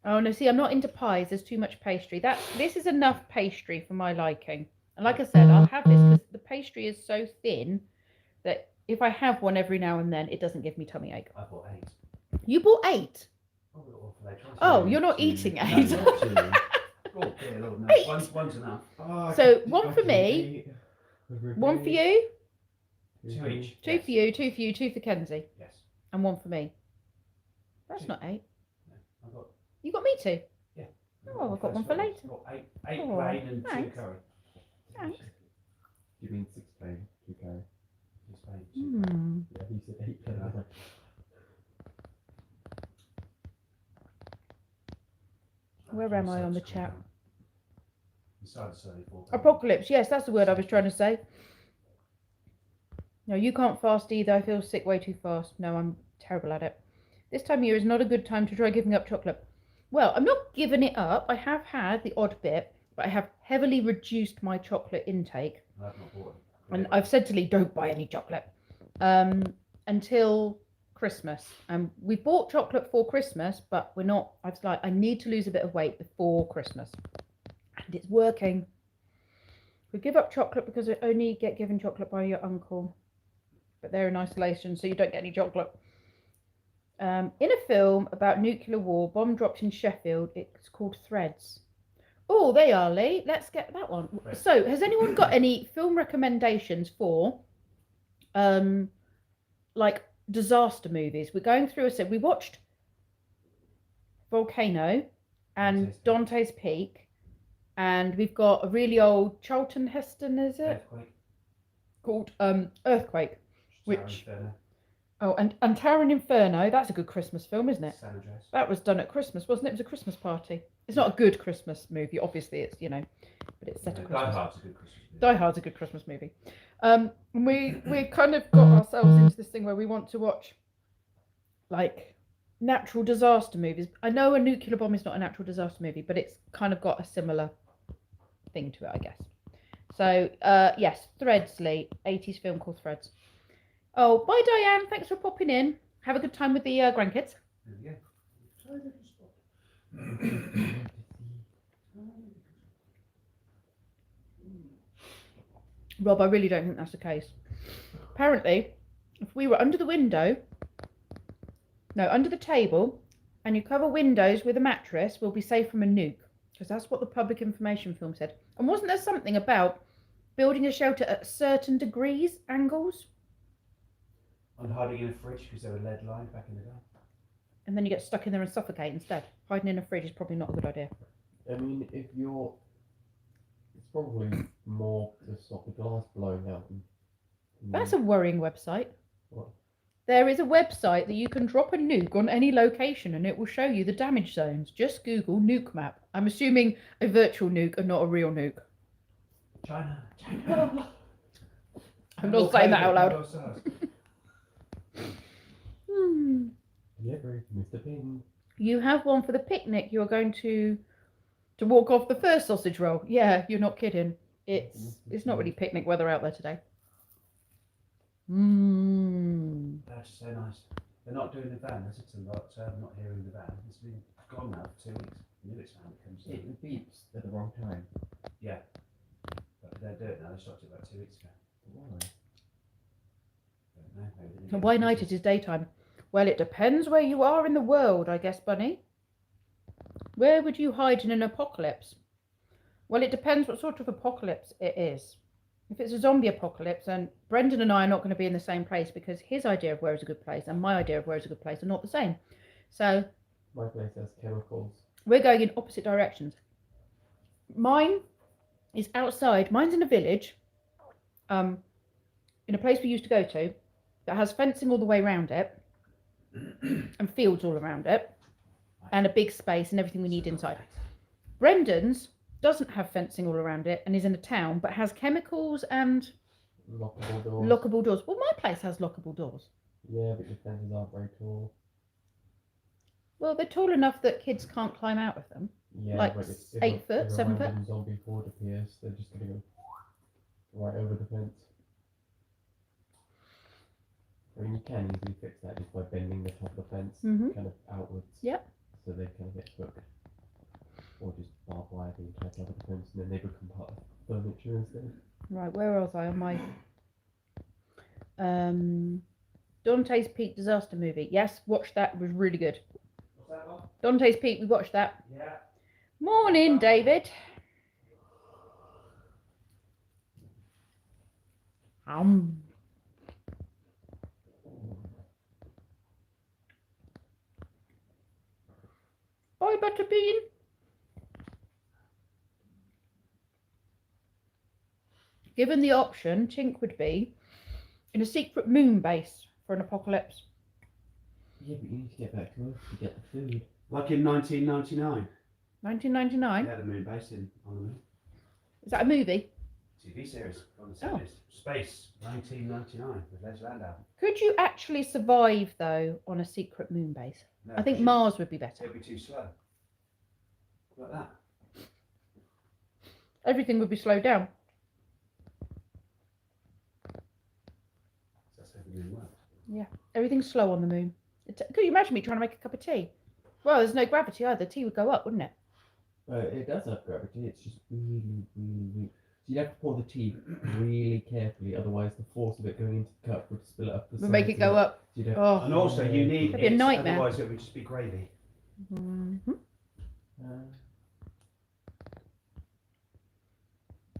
Oh no, see, I'm not into pies. There's too much pastry. This is enough pastry for my liking. And like I said, I'll have this because the pastry is so thin that if I have one every now and then, it doesn't give me tummy ache. I bought 8. You bought 8? Oh, you're not eating 8. No, not 2. Oh, dear Lord, no. 8. One's enough. Oh, So one for me, one for you, 2 each. 2 for you, 2 for you, 2 for Kenzie, Yes. and 1 for me. That's 2. not 8. No, I've got. You got me 2. Yeah. Oh, I've got one for later. I've got 8 Oh, plain and 2 thanks. curry. Thanks. You mean 6 plain, 2 curry? It's plain, 2 curry. Hmm. Yeah, he said 8 plain. Yeah. Where am I on the chat? Besides 34. Apocalypse. Yes, that's the word I was trying to say. No, you can't fast either. I feel sick way too fast. No, I'm terrible at it. This time of year is not a good time to try giving up chocolate. Well, I'm not giving it up. I have had the odd bit, but I have heavily reduced my chocolate intake. I've not bought it. And I've said to Lee, don't buy any chocolate until Christmas. We bought chocolate for Christmas, but we're not. I was like, I need to lose a bit of weight before Christmas, and it's working. We give up chocolate because we only get given chocolate by your uncle, but they're in isolation, so you don't get any chocolate. In a film about nuclear war, bomb dropped in Sheffield. It's called Threads. Oh, they are, Lee. Let's get that one. Right. So, has anyone got any film recommendations for, like disaster movies? We're going through we watched Volcano and Dante's Peak, and we've got a really old Charlton Heston, is it? Earthquake. Called Earthquake. Tower Which- Inferno, Oh, and Tower and Inferno. That's a good Christmas film, isn't it? San Andreas. That was done at Christmas, wasn't it? It was a Christmas party. It's not a good Christmas movie, obviously. It's but it's set at Die Christmas. Hard's a good Christmas movie. Die Hard's a good Christmas movie. And we kind of got ourselves into this thing where we want to watch like natural disaster movies. I know a nuclear bomb is not a natural disaster movie, but it's kind of got a similar thing to it, I guess. So yes, Threads, Lee, 80s film called Threads. Oh, bye Diane. Thanks for popping in. Have a good time with the grandkids. There we go. Tiny little spot. Rob, I really don't think that's the case. Apparently, if we were under the table, and you cover windows with a mattress, we'll be safe from a nuke. Because that's what the public information film said. And wasn't there something about building a shelter at certain degrees, angles? And hiding in a fridge because they were lead lined back in the day. And then you get stuck in there and suffocate instead. Hiding in a fridge is probably not a good idea. I mean, it's probably more to stop the glass blowing out. That's a worrying website. What? There is a website that you can drop a nuke on any location and it will show you the damage zones. Just Google nuke map. I'm assuming a virtual nuke and not a real nuke. China. I'm not saying that out loud. Yeah, Mr. Ping. You have one for the picnic. You're going to walk off the first sausage roll. Yeah, you're not kidding. It's not really picnic weather out there today. That's so nice. They're not doing the van. I said to them, I'm not hearing the van. It's been gone now for 2 weeks. I knew it's van that comes in. It beeps at the wrong time. Yeah. But they do it now. They stopped it about 2 weeks ago. Why? Don't know. Maybe they didn't And get why the night business. it is daytime? Well, it depends where you are in the world, I guess, Bunny. Where would you hide in an apocalypse? Well, it depends what sort of apocalypse it is. If it's a zombie apocalypse, then Brendan and I are not going to be in the same place because his idea of where is a good place and my idea of where is a good place are not the same. So My place has chemicals. we're going in opposite directions. Mine is outside. Mine's in a village, in a place we used to go to that has fencing all the way around it and fields all around it and a big space and everything we need inside. Brendan's doesn't have fencing all around it and is in a town but has chemicals and Lockable doors. lockable doors. Well, my place has lockable doors. Yeah, but your fences aren't very tall. Well, they're tall enough that kids can't climb out of them. Yeah, Like but if 8 foot, if a 7 foot? random zombie horde appears, they're just gonna go right over the fence. I mean, you can easily fix that just by bending the top of the fence Mhm. kind of outwards. Yep. So they kind of get hooked. Or just barbed wire the entire top of the fence and then they become part of furniture instead. Right, where was I on my Dante's Peak disaster movie? Yes, watched that. It was really good. What's that one? Dante's Peak, we watched that. Yeah. Morning, David. Bye, Butterbean. Given the option, Tink would be in a secret moon base for an apocalypse. Yeah, but you need to get back to Earth to get the food. Like in 1999. 1999. Yeah, the moon base on the moon. Is that a movie? TV series on the Oh. 70s. Space, 1999 with Les Landau. Could you actually survive, though, on a secret moon base? No, I think because Mars would be better. it'd be too slow. Like that. Everything would be slowed down. That's how the moon works. Everything's slow on the moon. Could you imagine me trying to make a cup of tea? Well, there's no gravity either. Tea would go up, wouldn't it? It does have gravity, it's just really, really weak. So you'd have to pour the tea really carefully, otherwise the force of it going into the cup would spill it up the Would make it go up. So you'd have Oh. And also, you need That'd be a it, nightmare. otherwise it would just be gravy. Mhm.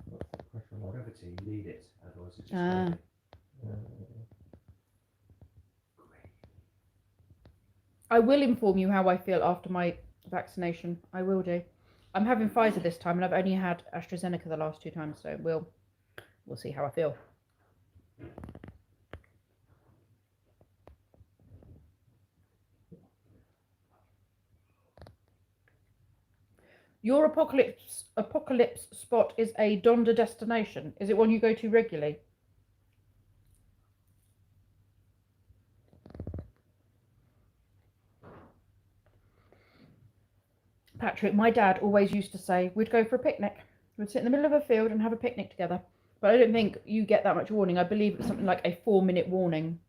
What's the pressure like? Gravity, you need it, otherwise it's just Ah. gravy. I will inform you how I feel after my vaccination. I will do. I'm having Pfizer this time, and I've only had AstraZeneca the last 2 times, so we'll see how I feel. Your apocalypse spot is a Donda destination. Is it one you go to regularly? Patrick, my dad always used to say we'd go for a picnic. We'd sit in the middle of a field and have a picnic together. But I don't think you get that much warning. I believe it's something like a 4-minute warning.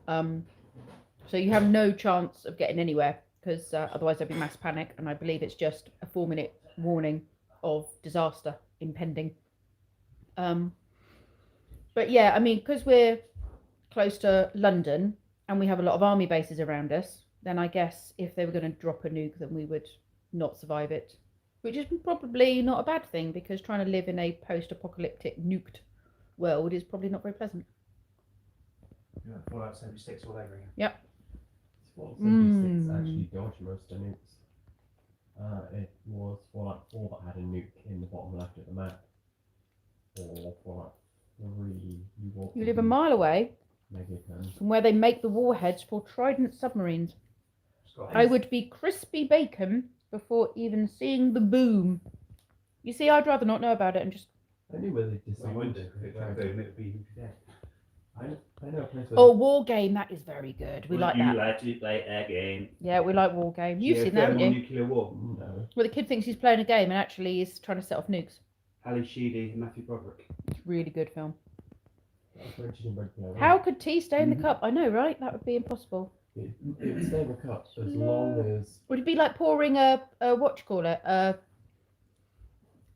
So you have no chance of getting anywhere because otherwise there'd be mass panic. And I believe it's just a 4-minute warning of disaster impending. But yeah, I mean, because we're close to London and we have a lot of army bases around us, then I guess if they were going to drop a nuke, then we would not survive it, which is probably not a bad thing because trying to live in a post-apocalyptic nuked world is probably not very pleasant. Yeah, Fallout 76 all over again. Yep. Fallout 76 actually dodged most of the nukes. It was Fallout 4 that had a nuke in the bottom left of the map. Or Fallout 3, You live a mile away Megaton. from where they make the warheads for Trident submarines. I would be crispy bacon before even seeing the boom. You see, I'd rather not know about it and just... I knew where they Well, you disarmed wouldn't do. it. If it went boom, it would be dead. I know a place where Oh, War Game, that is very good. We like you that. like to play a game? Yeah, we like War Game. You've Yeah, seen that, haven't you? Nuclear War. No. Well, the kid thinks he's playing a game and actually he's trying to set off nukes. Ali Sheedy and Matthew Broderick. It's a really good film. That's mentioned in Red Player How One. could tea stay in the Mhm. cup? I know, right? That would be impossible. It would stay in the cup as long as Would it be like pouring what you call it?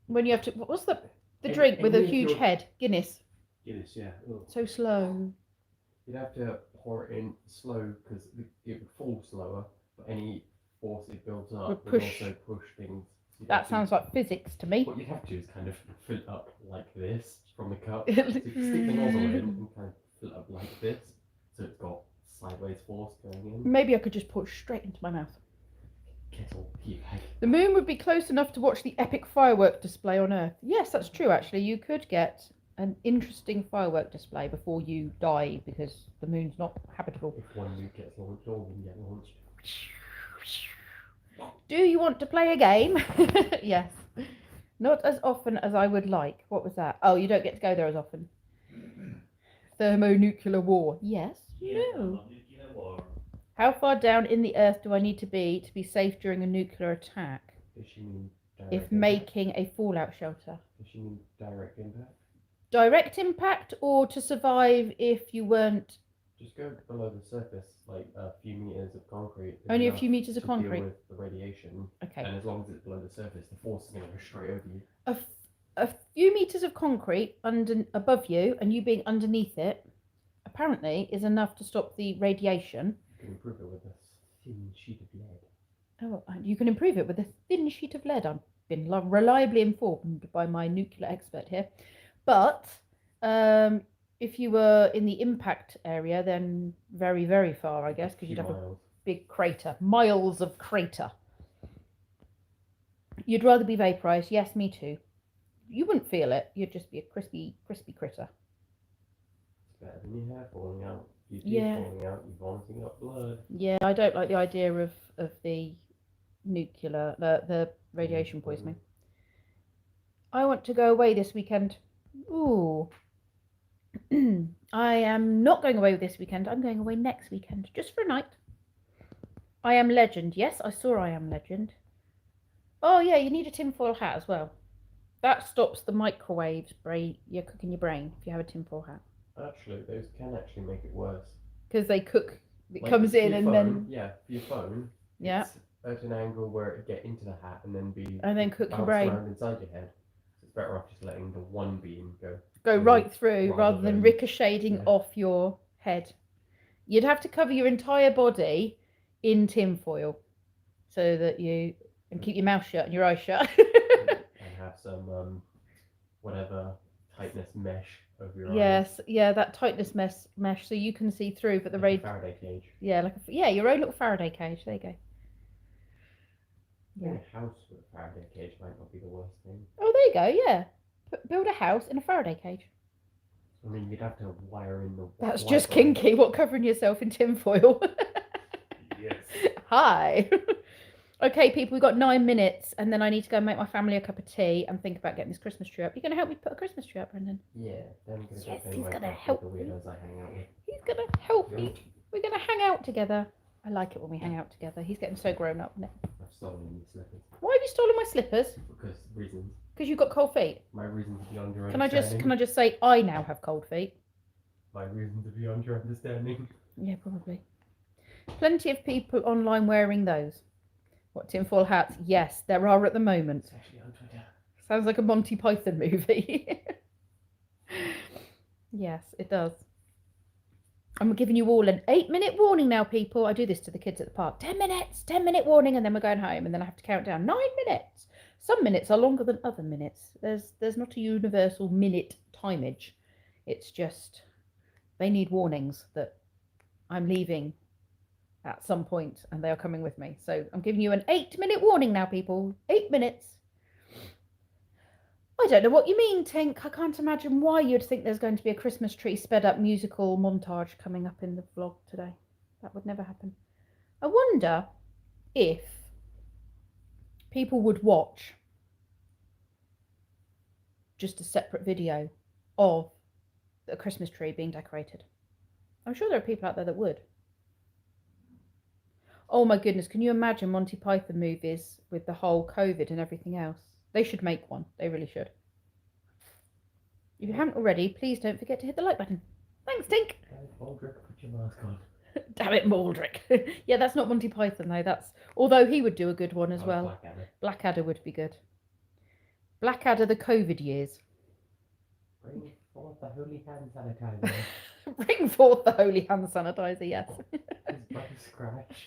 When you have to, what's the drink with a huge head? Guinness. Guinness, yeah. Ugh. So slow. you'd have to pour it in slow because it would fall slower, but any force it builds up Would would push. also push things. So you'd That have to- sounds like physics to me. What you'd have to do is kind of fill it up like this from the cup. So you stick the nozzle in and kind of fill it up like this, so it's got sideways force going in. Maybe I could just pour it straight into my mouth. Kettle, tea bag. The moon would be close enough to watch the epic firework display on Earth. Yes, that's true, actually. You could get an interesting firework display before you die because the moon's not habitable. If one nuke gets launched, all of them get launched. Do you want to play a game? Yes. Not as often as I would like. What was that? Oh, you don't get to go there as often. Thermonuclear war. Yes. No. Nuclear war. How far down in the earth do I need to be safe during a nuclear attack? Does she mean direct If impact? making a fallout shelter? Does she mean direct impact? Direct impact or to survive if you weren't Just go below the surface, like a few meters of concrete. is Only a enough few meters of to deal concrete. with the radiation, Okay. and as long as it's below the surface, the force is going to go straight over you. A few meters of concrete above you, and you being underneath it, apparently is enough to stop the radiation. You can improve it with a thin sheet of lead. Oh, you can improve it with a thin sheet of lead. I've been reliably informed by my nuclear expert here. But if you were in the impact area, then very, very far, I guess, because you'd have a big crater, miles of crater. You'd rather be vaporized. Yes, me too. You wouldn't feel it. You'd just be a crispy, crispy critter. It's better than your hair falling out. Your teeth Yeah. falling out. You're vomiting up blood. Yeah, I don't like the idea of the nuclear, the radiation poisoning. I want to go away this weekend. Ooh. I am not going away this weekend. I'm going away next weekend, just for a night. I Am Legend. Yes, I saw I Am Legend. Oh, yeah, you need a tinfoil hat as well. That stops the microwaves you're cooking your brain if you have a tinfoil hat. Actually, those can actually make it worse. Because they cook, it Like, comes for in your and phone, then... Yeah, for your phone. Yeah. It's at an angle where it get into the hat and then be... And then cook your bounce brain. around inside your head. So it's better off just letting the one beam go. Go right through rather rather than than- ricocheting yeah. off your head. You'd have to cover your entire body in tinfoil so that you... And keep your mouth shut and your eyes shut. And have some, whatever, tightness mesh over your eyes. Yes, yeah, that tightness mesh so you can see through, but the Like a radio... Faraday cage. Yeah, your own little Faraday cage. There you go. Building a house with a Faraday cage might not be the worst thing. Oh, there you go, yeah. Build a house in a Faraday cage. I mean, you'd have to wire in the... That's Wi-Fi. just kinky. What, covering yourself in tinfoil? Yes. Hi. Okay, people, we've got 9 minutes, and then I need to go and make my family a cup of tea and think about getting this Christmas tree up. You going to help me put a Christmas tree up, Brendan? Yeah, then I'm Yes, go he's my gonna with help the me. weirdos I hang out with. He's going to help Yeah. me. We're going to hang out together. I like it when we hang out together. He's getting so grown up now. I've stolen these slippers. Why have you stolen my slippers? Because reasons. Because you've got cold feet. My reasons are beyond your Can I understanding. just say I now have cold feet? My reasons are beyond your understanding. Yeah, probably. Plenty of people online wearing those. What, tinfoil hats? Yes, there are at the moment. Especially on Twitter. Sounds like a Monty Python movie. Yes, it does. I'm giving you all an 8-minute warning now, people. I do this to the kids at the park. 10 minutes, 10-minute warning, and then we're going home, and then I have to count down 9 minutes. Some minutes are longer than other minutes. There's not a universal minute timeage. It's just they need warnings that I'm leaving at some point and they are coming with me. So I'm giving you an 8-minute warning now, people. 8 minutes. I don't know what you mean, Tink. I can't imagine why you'd think there's going to be a Christmas tree sped up musical montage coming up in the vlog today. That would never happen. I wonder if people would watch just a separate video of a Christmas tree being decorated. I'm sure there are people out there that would. Oh my goodness, can you imagine Monty Python movies with the whole COVID and everything else? They should make one. They really should. If you haven't already, please don't forget to hit the like button. Thanks, Tink. Baldrick, put your mask on. Damn it, Maldrick. Yeah, that's not Monty Python though. That's although he would do a good one as well. Blackadder. Blackadder would be good. Blackadder, the COVID years. Bring forth the holy hand sanitizer. Bring forth the holy hand sanitizer, yes. It's but a scratch.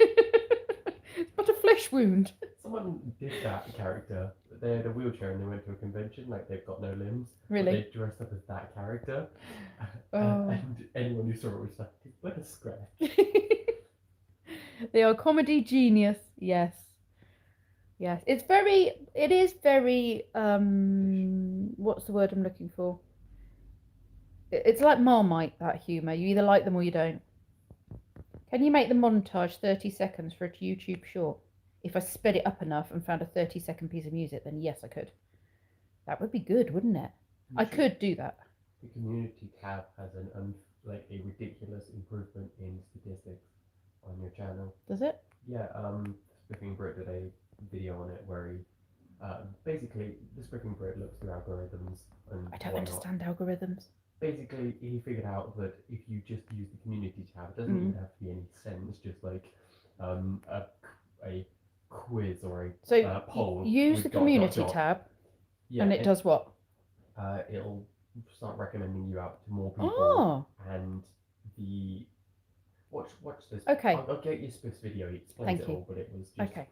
But a flesh wound. Someone did that character. They had a wheelchair and they went to a convention, like they've got no limbs. but Really? They dressed up as that character. Oh. And anyone who saw it was like, it's but a scratch. They are comedy genius. Yes. Yes. It is very, what's the word I'm looking for? It's like Marmite, that humour. You either like them or you don't. Can you make the montage 30 seconds for a YouTube short? If I sped it up enough and found a 30-second piece of music, then yes, I could. That would be good, wouldn't it? I could do that. The community tab has like a ridiculous improvement in statistics on your channel. Does it? Yeah, Spiffing Brit did a video on it where he basically the Spiffing Brit looks through algorithms and I don't whatnot. understand algorithms. basically, he figured out that if you just use the community tab, it doesn't even have to be any sense, just like a quiz or a So poll. use with the dot, community dot, dot. tab, Yeah, and it does what? It'll start recommending you out to more people, Oh, and the watch this. okay. I'll get you this video. He explains Thank it you. all, but it was just Okay.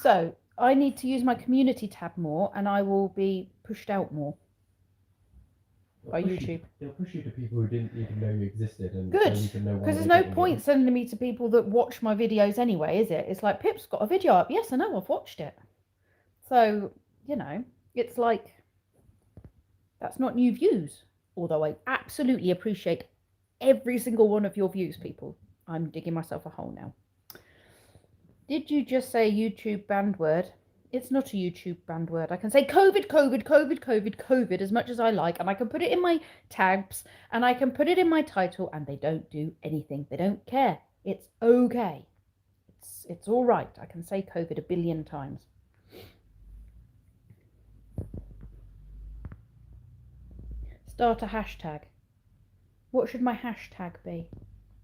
So I need to use my community tab more, and I will be pushed out more by YouTube. They'll push you to people who didn't even know you existed and Good, don't even know why. because there's they're no getting point sending me to people that watch my videos anyway, is it? It's like, Pip's got a video up. Yes, I know, I've watched it. So, you know, it's like, that's not new views. Although I absolutely appreciate every single one of your views, people. I'm digging myself a hole now. Did you just say YouTube banned word? It's not a YouTube banned word. I can say COVID as much as I like, and I can put it in my tags, and I can put it in my title, and they don't do anything. They don't care. It's okay. It's all right. I can say COVID a billion times. Start a hashtag. What should my hashtag be?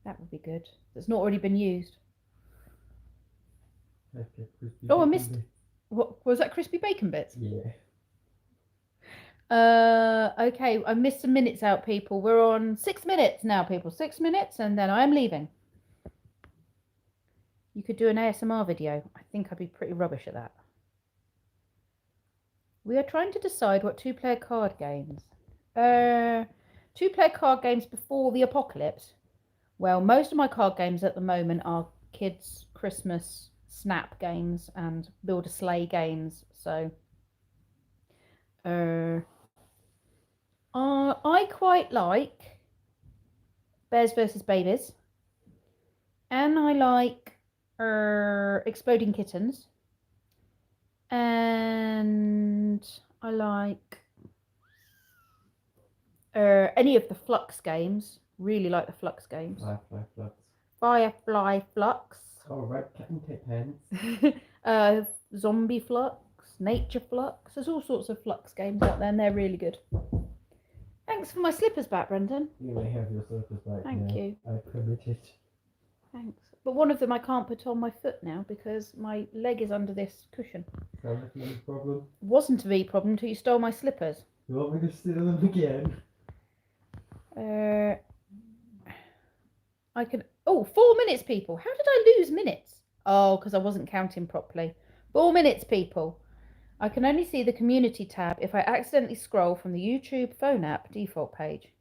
That would be good. That's not already been used. Oh, I missed. What was that? Crispy bacon bits? Yeah. Okay, I missed some minutes out, people. We're on 6 minutes now, people. 6 minutes, and then I'm leaving. You could do an ASMR video. I think I'd be pretty rubbish at that. We are trying to decide what two-player card games. Two-player card games before the apocalypse. Well, most of my card games at the moment are kids' Christmas snap games and build a sleigh games. So, I quite like Bears versus Babies, and I like Exploding Kittens, and I like any of the Flux games. Really like the Flux games. Firefly Flux. Oh, right, Captain Pants. Zombie Flux, Nature Flux. There's all sorts of Flux games out there, and they're really good. Thanks for my slippers back, Brendan. You may have your slippers back. Thank now. you. I committed. Thanks. But one of them I can't put on my foot now because my leg is under this cushion. Sound like a big problem? Wasn't a V problem until you stole my slippers. You want me to steal them again? I can. Oh, 4 minutes, people. How did I lose minutes? Oh, because I wasn't counting properly. 4 minutes, people. I can only see the community tab if I accidentally scroll from the YouTube phone app default page.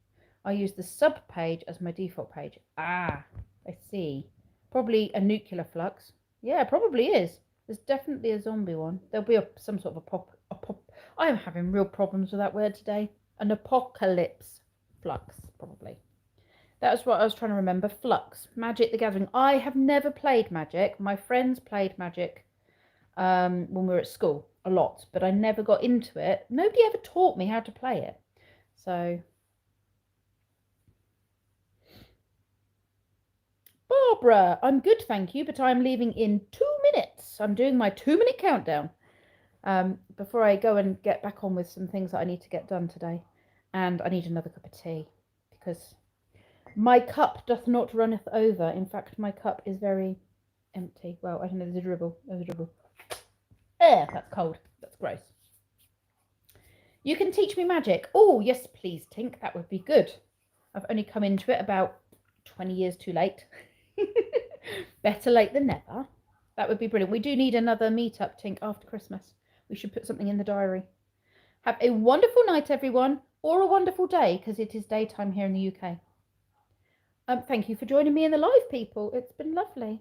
I use the sub page as my default page. Ah, I see. Probably a nuclear flux. Yeah, probably is. There's definitely a zombie one. There'll be some sort of I am having real problems with that word today. An apocalypse flux, probably. That was what I was trying to remember. Flux. Magic the Gathering. I have never played Magic. My friends played Magic when we were at school a lot, but I never got into it. Nobody ever taught me how to play it. So, Barbara, I'm good, thank you, but I'm leaving in 2 minutes. I'm doing my 2-minute countdown before I go and get back on with some things that I need to get done today. And I need another cup of tea because my cup doth not runneth over. In fact, my cup is very empty. Well, I don't know, there's a dribble. There's a dribble. That's cold. That's gross. You can teach me magic. Oh, yes, please, Tink. That would be good. I've only come into it about 20 years too late. Better late than never. That would be brilliant. We do need another meetup, Tink, after Christmas. We should put something in the diary. Have a wonderful night, everyone, or a wonderful day, because it is daytime here in the UK. Thank you for joining me in the live, people. It's been lovely.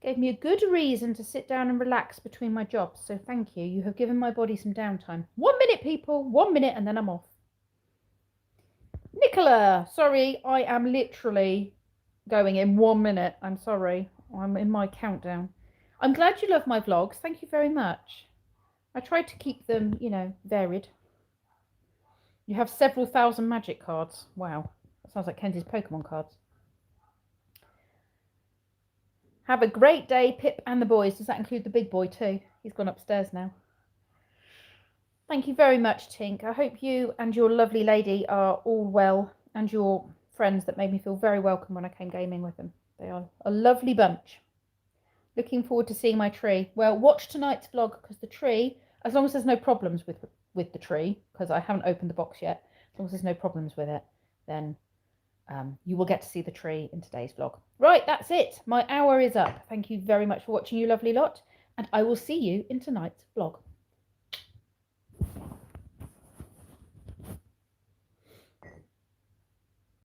Gave me a good reason to sit down and relax between my jobs. So thank you. You have given my body some downtime. 1 minute, people. 1 minute, and then I'm off. Nicola, sorry, I am literally going in 1 minute. I'm sorry. I'm in my countdown. I'm glad you love my vlogs. Thank you very much. I try to keep them, you know, varied. You have several thousand magic cards. Wow. That sounds like Kenzie's Pokemon cards. Have a great day, Pip and the boys. Does that include the big boy too? He's gone upstairs now. Thank you very much, Tink. I hope you and your lovely lady are all well, and your friends that made me feel very welcome when I came gaming with them. They are a lovely bunch. Looking forward to seeing my tree. Well, watch tonight's vlog, because the tree, as long as there's no problems with the tree, because I haven't opened the box yet, as long as there's no problems with it, then you will get to see the tree in today's vlog. Right, that's it. My hour is up. Thank you very much for watching, you lovely lot, and I will see you in tonight's vlog.